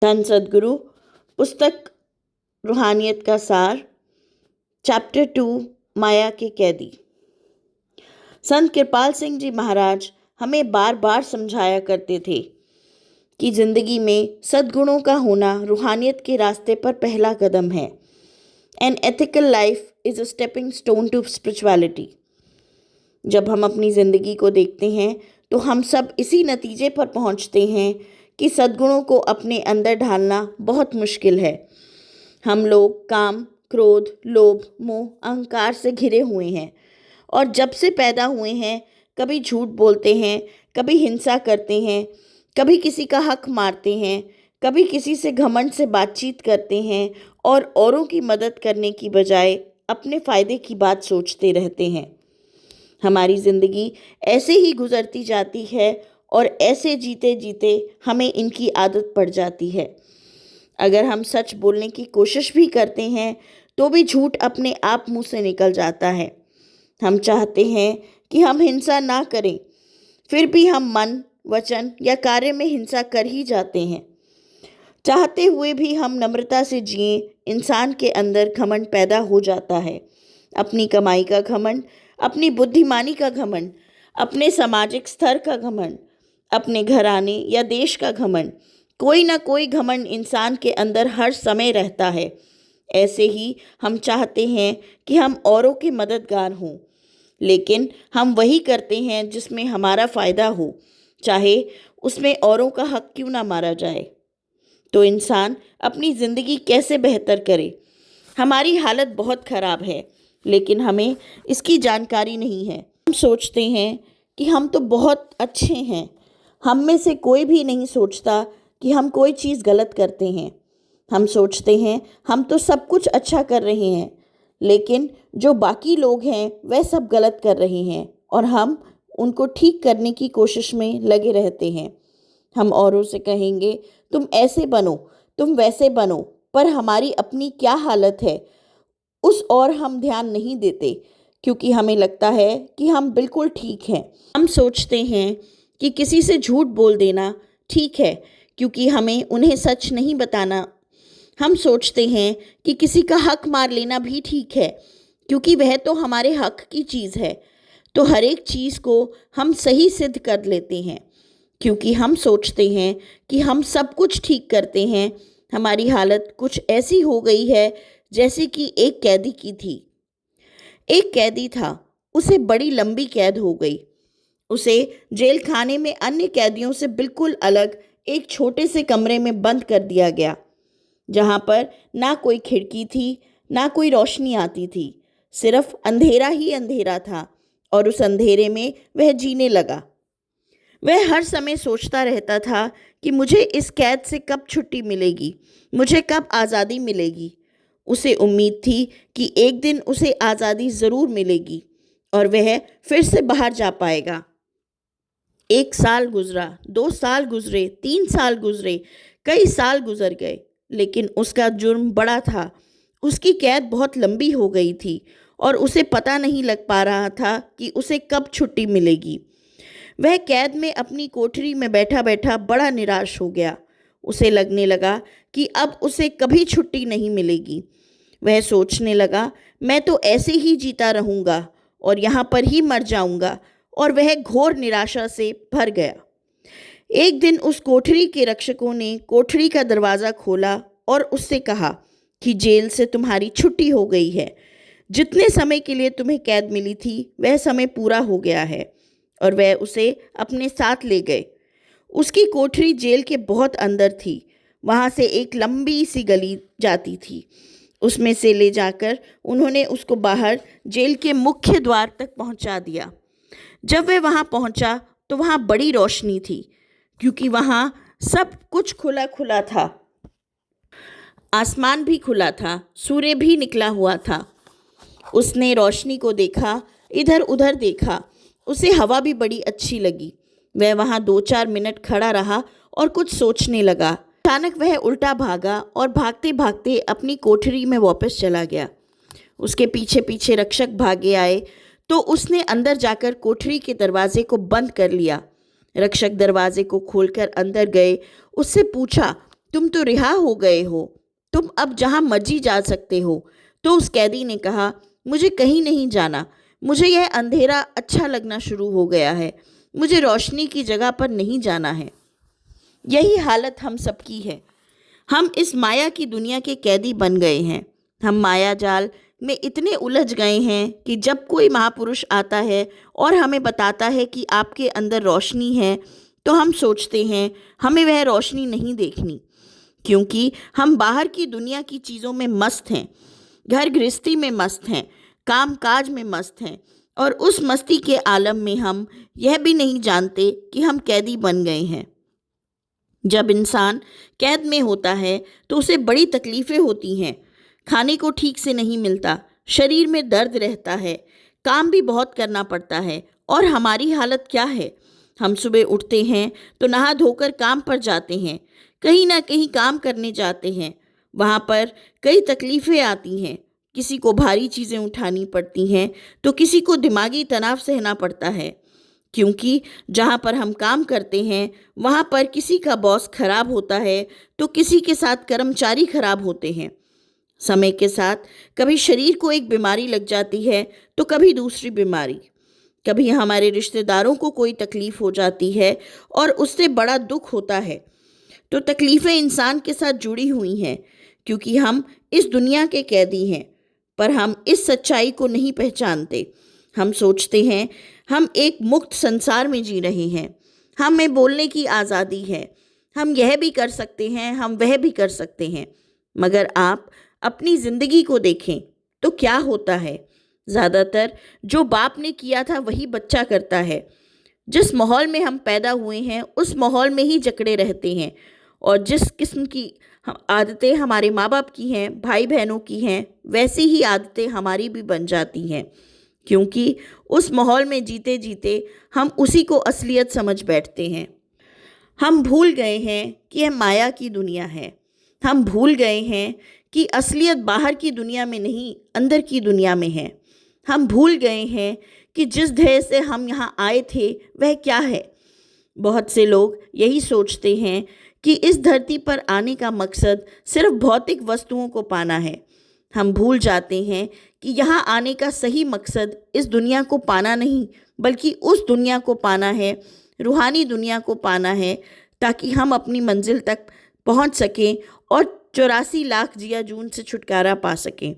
धन सद्गुरु पुस्तक रूहानियत का सार चैप्टर 2 माया के कैदी। संत कृपाल सिंह जी महाराज हमें बार बार समझाया करते थे कि जिंदगी में सद्गुणों का होना रूहानियत के रास्ते पर पहला कदम है। An ethical life is a stepping stone to spirituality. जब हम अपनी ज़िंदगी को देखते हैं तो हम सब इसी नतीजे पर पहुंचते हैं कि सद्गुणों को अपने अंदर ढालना बहुत मुश्किल है। हम लोग काम, क्रोध, लोभ, मोह, अहंकार से घिरे हुए हैं और जब से पैदा हुए हैं कभी झूठ बोलते हैं, कभी हिंसा करते हैं, कभी किसी का हक मारते हैं, कभी किसी से घमंड से बातचीत करते हैं और औरों की मदद करने की बजाय अपने फ़ायदे की बात सोचते रहते हैं। हमारी ज़िंदगी ऐसे ही गुजरती जाती है और ऐसे जीते जीते हमें इनकी आदत पड़ जाती है। अगर हम सच बोलने की कोशिश भी करते हैं तो भी झूठ अपने आप मुंह से निकल जाता है। हम चाहते हैं कि हम हिंसा ना करें, फिर भी हम मन, वचन या कार्य में हिंसा कर ही जाते हैं। चाहते हुए भी हम नम्रता से जिएं, इंसान के अंदर घमंड पैदा हो जाता है। अपनी कमाई का घमंड, अपनी बुद्धिमानी का घमंड, अपने सामाजिक स्तर का घमंड, अपने घराने या देश का घमंड, कोई ना कोई घमंड इंसान के अंदर हर समय रहता है। ऐसे ही हम चाहते हैं कि हम औरों के मददगार हों, लेकिन हम वही करते हैं जिसमें हमारा फ़ायदा हो, चाहे उसमें औरों का हक क्यों ना मारा जाए। तो इंसान अपनी ज़िंदगी कैसे बेहतर करे? हमारी हालत बहुत ख़राब है, लेकिन हमें इसकी जानकारी नहीं है। हम सोचते हैं कि हम तो बहुत अच्छे हैं। हम में से कोई भी नहीं सोचता कि हम कोई चीज़ गलत करते हैं। हम सोचते हैं हम तो सब कुछ अच्छा कर रहे हैं, लेकिन जो बाकी लोग हैं वह सब गलत कर रहे हैं और हम उनको ठीक करने की कोशिश में लगे रहते हैं। हम औरों से कहेंगे तुम ऐसे बनो, तुम वैसे बनो, पर हमारी अपनी क्या हालत है उस और हम ध्यान नहीं देते, क्योंकि हमें लगता है कि हम बिल्कुल ठीक हैं। हम सोचते हैं कि किसी से झूठ बोल देना ठीक है, क्योंकि हमें उन्हें सच नहीं बताना। हम सोचते हैं कि किसी का हक मार लेना भी ठीक है, क्योंकि वह तो हमारे हक की चीज़ है। तो हर एक चीज़ को हम सही सिद्ध कर लेते हैं, क्योंकि हम सोचते हैं कि हम सब कुछ ठीक करते हैं। हमारी हालत कुछ ऐसी हो गई है जैसे कि एक कैदी की थी। एक कैदी था, उसे बड़ी लंबी कैद हो गई। उसे जेल खाने में अन्य कैदियों से बिल्कुल अलग एक छोटे से कमरे में बंद कर दिया गया, जहाँ पर ना कोई खिड़की थी, ना कोई रोशनी आती थी। सिर्फ अंधेरा ही अंधेरा था और उस अंधेरे में वह जीने लगा। वह हर समय सोचता रहता था कि मुझे इस कैद से कब छुट्टी मिलेगी, मुझे कब आज़ादी मिलेगी। उसे उम्मीद थी कि एक दिन उसे आज़ादी ज़रूर मिलेगी और वह फिर से बाहर जा पाएगा। 1 साल गुजरा, 2 साल गुजरे, 3 साल गुजरे, कई साल गुजर गए, लेकिन उसका जुर्म बड़ा था। उसकी कैद बहुत लंबी हो गई थी और उसे पता नहीं लग पा रहा था कि उसे कब छुट्टी मिलेगी। वह कैद में अपनी कोठरी में बैठा बैठा बड़ा निराश हो गया। उसे लगने लगा कि अब उसे कभी छुट्टी नहीं मिलेगी। वह सोचने लगा, मैं तो ऐसे ही जीता रहूँगा और यहाँ पर ही मर जाऊँगा, और वह घोर निराशा से भर गया। एक दिन उस कोठरी के रक्षकों ने कोठरी का दरवाज़ा खोला और उससे कहा कि जेल से तुम्हारी छुट्टी हो गई है। जितने समय के लिए तुम्हें कैद मिली थी वह समय पूरा हो गया है, और वह उसे अपने साथ ले गए। उसकी कोठरी जेल के बहुत अंदर थी। वहाँ से एक लंबी सी गली जाती थी। उसमें से ले जाकर उन्होंने उसको बाहर जेल के मुख्य द्वार तक पहुँचा दिया। जब वह वहाँ पहुँचा तो वहाँ बड़ी रोशनी थी, क्योंकि वहाँ सब कुछ खुला खुला था। आसमान भी खुला था, सूर्य भी निकला हुआ था। उसने रोशनी को देखा, इधर उधर देखा। उसे हवा भी बड़ी अच्छी लगी। वह वहाँ 2-4 मिनट खड़ा रहा और कुछ सोचने लगा। अचानक वह उल्टा भागा और भागते भागते अपनी कोठरी में वापस चला गया। उसके पीछे पीछे रक्षक भागे आए तो उसने अंदर जाकर कोठरी के दरवाजे को बंद कर लिया। रक्षक दरवाजे को खोलकर अंदर गए। उससे पूछा, तुम तो रिहा हो गए हो, तुम अब जहाँ मर्जी जा सकते हो। तो उस कैदी ने कहा, मुझे कहीं नहीं जाना, मुझे यह अंधेरा अच्छा लगना शुरू हो गया है, मुझे रोशनी की जगह पर नहीं जाना है। यही हालत हम सबकी है। हम इस माया की दुनिया के कैदी बन गए हैं। हम माया जाल में इतने उलझ गए हैं कि जब कोई महापुरुष आता है और हमें बताता है कि आपके अंदर रोशनी है, तो हम सोचते हैं हमें वह रोशनी नहीं देखनी, क्योंकि हम बाहर की दुनिया की चीज़ों में मस्त हैं, घर गृहस्थी में मस्त हैं, काम काज में मस्त हैं, और उस मस्ती के आलम में हम यह भी नहीं जानते कि हम कैदी बन गए हैं। जब इंसान कैद में होता है तो उसे बड़ी तकलीफ़ें होती हैं। खाने को ठीक से नहीं मिलता, शरीर में दर्द रहता है, काम भी बहुत करना पड़ता है। और हमारी हालत क्या है? हम सुबह उठते हैं तो नहा धोकर काम पर जाते हैं, कहीं ना कहीं काम करने जाते हैं। वहाँ पर कई तकलीफ़ें आती हैं। किसी को भारी चीज़ें उठानी पड़ती हैं तो किसी को दिमागी तनाव सहना पड़ता है, क्योंकि जहाँ पर हम काम करते हैं वहाँ पर किसी का बॉस खराब होता है तो किसी के साथ कर्मचारी खराब होते हैं। समय के साथ कभी शरीर को एक बीमारी लग जाती है तो कभी दूसरी बीमारी, कभी हमारे रिश्तेदारों को कोई तकलीफ हो जाती है और उससे बड़ा दुख होता है। तो तकलीफ़ें इंसान के साथ जुड़ी हुई हैं, क्योंकि हम इस दुनिया के कैदी हैं। पर हम इस सच्चाई को नहीं पहचानते। हम सोचते हैं हम एक मुक्त संसार में जी रहे हैं, हमें बोलने की आज़ादी है, हम यह भी कर सकते हैं, हम वह भी कर सकते हैं। मगर आप अपनी ज़िंदगी को देखें तो क्या होता है? ज़्यादातर जो बाप ने किया था वही बच्चा करता है। जिस माहौल में हम पैदा हुए हैं उस माहौल में ही जकड़े रहते हैं, और जिस किस्म की आदतें हमारे माँ बाप की हैं, भाई बहनों की हैं, वैसी ही आदतें हमारी भी बन जाती हैं, क्योंकि उस माहौल में जीते जीते हम उसी को असलियत समझ बैठते हैं। हम भूल गए हैं कि यह माया की दुनिया है। हम भूल गए हैं कि असलियत बाहर की दुनिया में नहीं, अंदर की दुनिया में है। हम भूल गए हैं कि जिस ध्येय से हम यहाँ आए थे वह क्या है। बहुत से लोग यही सोचते हैं कि इस धरती पर आने का मकसद सिर्फ भौतिक वस्तुओं को पाना है। हम भूल जाते हैं कि यहाँ आने का सही मकसद इस दुनिया को पाना नहीं, बल्कि उस दुनिया को पाना है, रूहानी दुनिया को पाना है, ताकि हम अपनी मंजिल तक पहुँच सकें और 84 लाख जिया जून से छुटकारा पा सकें।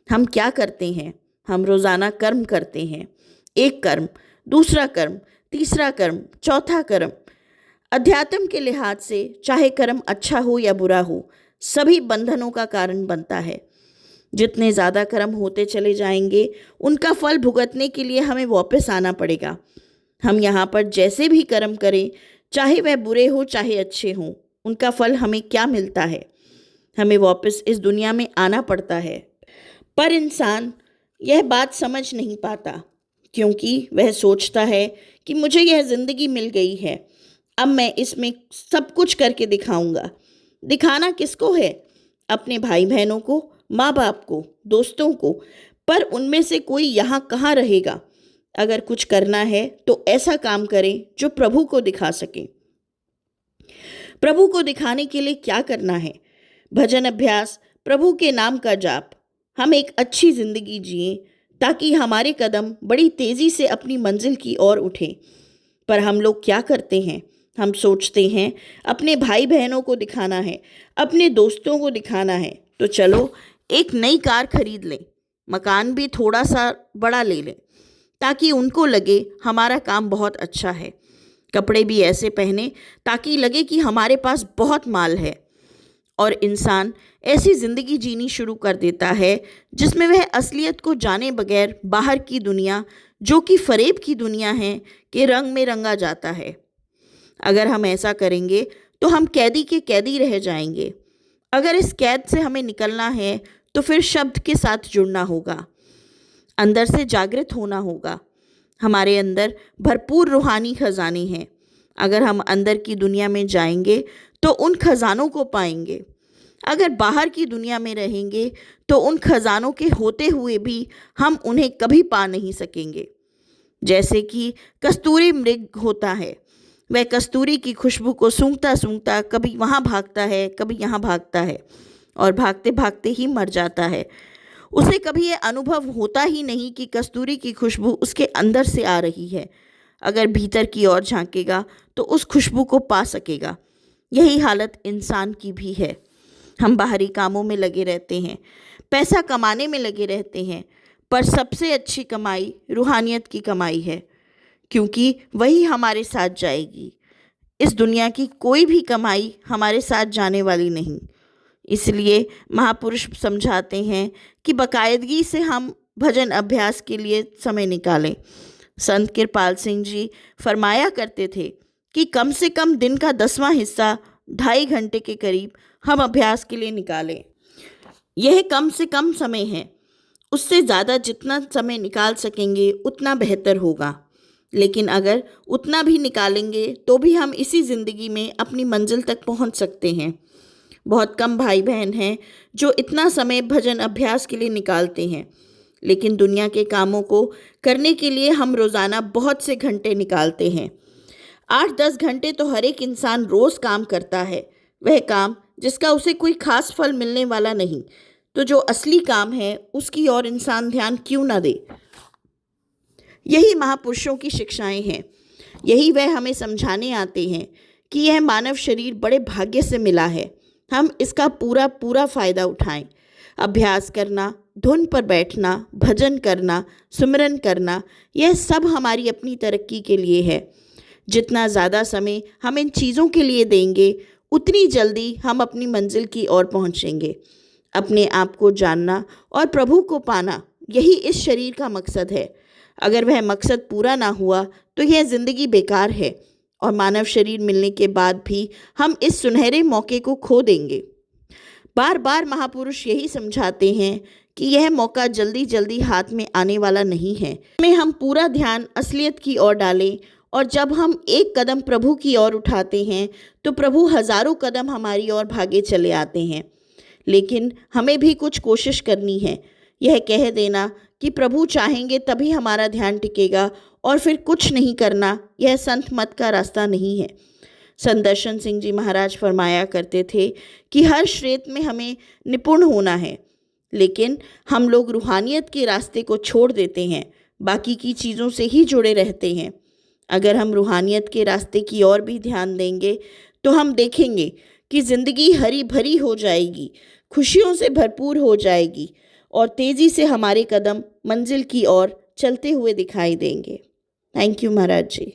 हम क्या करते हैं? हम रोज़ाना कर्म करते हैं, एक कर्म, दूसरा कर्म, तीसरा कर्म, चौथा कर्म। अध्यात्म के लिहाज से चाहे कर्म अच्छा हो या बुरा हो, सभी बंधनों का कारण बनता है। जितने ज़्यादा कर्म होते चले जाएंगे उनका फल भुगतने के लिए हमें वापस आना पड़ेगा। हम यहाँ पर जैसे भी कर्म करें, चाहे वह बुरे हो चाहे अच्छे हों, उनका फल हमें क्या मिलता है? हमें वापस इस दुनिया में आना पड़ता है। पर इंसान यह बात समझ नहीं पाता, क्योंकि वह सोचता है कि मुझे यह ज़िंदगी मिल गई है, अब मैं इसमें सब कुछ करके दिखाऊंगा। दिखाना किसको है? अपने भाई बहनों को, माँ बाप को, दोस्तों को। पर उनमें से कोई यहाँ कहाँ रहेगा? अगर कुछ करना है तो ऐसा काम करें जो प्रभु को दिखा सके। प्रभु को दिखाने के लिए क्या करना है? भजन अभ्यास, प्रभु के नाम का जाप। हम एक अच्छी ज़िंदगी जिएं ताकि हमारे कदम बड़ी तेज़ी से अपनी मंजिल की ओर उठें। पर हम लोग क्या करते हैं? हम सोचते हैं अपने भाई बहनों को दिखाना है, अपने दोस्तों को दिखाना है, तो चलो एक नई कार खरीद लें, मकान भी थोड़ा सा बड़ा ले लें, ताकि उनको लगे हमारा काम बहुत अच्छा है। कपड़े भी ऐसे पहने ताकि लगे कि हमारे पास बहुत माल है। और इंसान ऐसी ज़िंदगी जीनी शुरू कर देता है जिसमें वह असलियत को जाने बगैर बाहर की दुनिया, जो कि फ़रेब की दुनिया है, के रंग में रंगा जाता है। अगर हम ऐसा करेंगे तो हम कैदी के कैदी रह जाएंगे। अगर इस कैद से हमें निकलना है तो फिर शब्द के साथ जुड़ना होगा, अंदर से जागृत होना होगा। हमारे अंदर भरपूर रूहानी खजाने हैं। अगर हम अंदर की दुनिया में जाएंगे तो उन खजानों को पाएंगे। अगर बाहर की दुनिया में रहेंगे तो उन खजानों के होते हुए भी हम उन्हें कभी पा नहीं सकेंगे। जैसे कि कस्तूरी मृग होता है, वह कस्तूरी की खुशबू को सूंघता सूंघता कभी वहाँ भागता है, कभी यहाँ भागता है और भागते भागते ही मर जाता है। उसे कभी ये अनुभव होता ही नहीं कि कस्तूरी की खुशबू उसके अंदर से आ रही है। अगर भीतर की ओर झांकेगा तो उस खुशबू को पा सकेगा। यही हालत इंसान की भी है। हम बाहरी कामों में लगे रहते हैं, पैसा कमाने में लगे रहते हैं, पर सबसे अच्छी कमाई रूहानियत की कमाई है, क्योंकि वही हमारे साथ जाएगी। इस दुनिया की कोई भी कमाई हमारे साथ जाने वाली नहीं। इसलिए महापुरुष समझाते हैं कि बाकायदगी से हम भजन अभ्यास के लिए समय निकालें। संत कृपाल सिंह जी फरमाया करते थे कि कम से कम दिन का 10वां हिस्सा 2.5 घंटे के करीब हम अभ्यास के लिए निकालें। यह कम से कम समय है। उससे ज़्यादा जितना समय निकाल सकेंगे उतना बेहतर होगा। लेकिन अगर उतना भी निकालेंगे तो भी हम इसी ज़िंदगी में अपनी मंजिल तक पहुंच सकते हैं। बहुत कम भाई बहन हैं जो इतना समय भजन अभ्यास के लिए निकालते हैं, लेकिन दुनिया के कामों को करने के लिए हम रोज़ाना बहुत से घंटे निकालते हैं। 8-10 घंटे तो हर एक इंसान रोज़ काम करता है, वह काम जिसका उसे कोई खास फल मिलने वाला नहीं। तो जो असली काम है उसकी ओर इंसान ध्यान क्यों ना दे। यही महापुरुषों की शिक्षाएं हैं। यही वह हमें समझाने आते हैं कि यह मानव शरीर बड़े भाग्य से मिला है। हम इसका पूरा पूरा फ़ायदा उठाएं। अभ्यास करना, धुन पर बैठना, भजन करना, सुमिरन करना, यह सब हमारी अपनी तरक्की के लिए है। जितना ज़्यादा समय हम इन चीज़ों के लिए देंगे उतनी जल्दी हम अपनी मंजिल की ओर पहुँचेंगे। अपने आप को जानना और प्रभु को पाना, यही इस शरीर का मकसद है। अगर वह मकसद पूरा ना हुआ तो यह ज़िंदगी बेकार है और मानव शरीर मिलने के बाद भी हम इस सुनहरे मौके को खो देंगे। बार बार महापुरुष यही समझाते हैं कि यह मौका जल्दी जल्दी हाथ में आने वाला नहीं है। में हम पूरा ध्यान असलियत की ओर डालें और जब हम एक कदम प्रभु की ओर उठाते हैं तो प्रभु हज़ारों कदम हमारी ओर भागे चले आते हैं। लेकिन हमें भी कुछ कोशिश करनी है। यह कह देना कि प्रभु चाहेंगे तभी हमारा ध्यान टिकेगा और फिर कुछ नहीं करना, यह संत मत का रास्ता नहीं है। संत दर्शन सिंह जी महाराज फरमाया करते थे कि हर क्षेत्र में हमें निपुण होना है, लेकिन हम लोग रूहानियत के रास्ते को छोड़ देते हैं, बाकी की चीज़ों से ही जुड़े रहते हैं। अगर हम रूहानियत के रास्ते की ओर भी ध्यान देंगे तो हम देखेंगे कि ज़िंदगी हरी भरी हो जाएगी, खुशियों से भरपूर हो जाएगी और तेज़ी से हमारे कदम मंजिल की ओर चलते हुए दिखाई देंगे। Thank you Maharaj ji.